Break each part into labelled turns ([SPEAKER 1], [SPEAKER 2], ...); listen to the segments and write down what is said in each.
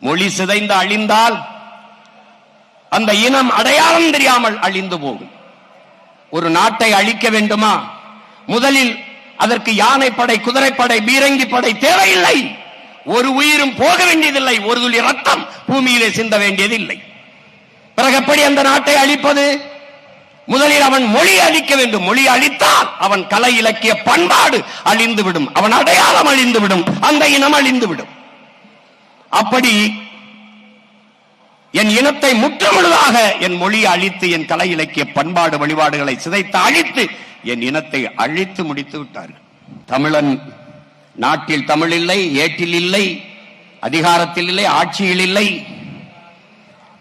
[SPEAKER 1] மொழி சிதைந்து அழிந்தால் அந்த இனம் அடையாளம் தெரியாமல் அழிந்து போகும். ஒரு நாட்டை அழிக்க வேண்டுமா, முதலில் அதற்கு யானைப்படை, குதிரைப்படை, பீரங்கி படை தேவையில்லை. ஒரு உயிரும் போக வேண்டியதில்லை, ஒரு துளி ரத்தம் பூமியிலே சிந்த வேண்டியதில்லை. பிறகு எப்படி அந்த நாட்டை அழிப்பது? முதலில் அவன் மொழி அழிக்க வேண்டும். மொழி அழித்தால் அவன் கலை இலக்கிய பண்பாடு அழிந்துவிடும், அவன் அடையாளம் அழிந்துவிடும், அந்த இனம் அழிந்துவிடும். அப்படி என் இனத்தை முற்றமுழுதாக என் மொழியை அழித்து, என் கலை இலக்கிய பண்பாடு வழிபாடுகளை சிதைத்து அழித்து என் இனத்தை அழித்து முடித்து விட்டார்கள். தமிழன் நாட்டில் தமிழ் இல்லை, ஏட்டில் இல்லை, அதிகாரத்தில் இல்லை, ஆட்சியில் இல்லை,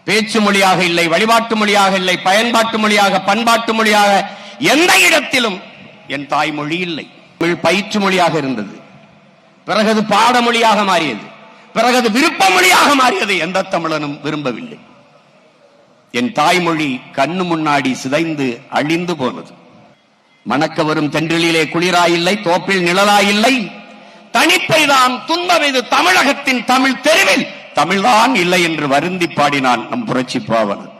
[SPEAKER 1] பேச்சு மொழியாக இல்லை, வழிபாட்டு மொழியாக இல்லை, பயன்பாட்டு மொழியாக, பண்பாட்டு மொழியாக எந்த இடத்திலும் என் தாய்மொழி இல்லை. தமிழ் பயிற்று மொழியாக இருந்தது, பிறகு அது பாடமொழியாக மாறியது, பிறகு அது விருப்ப மொழியாக மாறியது. எந்த தமிழனும் விரும்பவில்லை. என் தாய்மொழி கண்ணு முன்னாடி சிதைந்து அழிந்து போனது. மணக்க வரும் தென்றலிலே குளிராயில்லை, தோப்பில் நிழலாயில்லை, தனிப்பைதான் துன்பம். இது தமிழகத்தின் தமிழ் தெருவில் தமிழ்தான் இல்லை என்று வருந்தி பாடினான் நம் புரட்சி பாவலன்.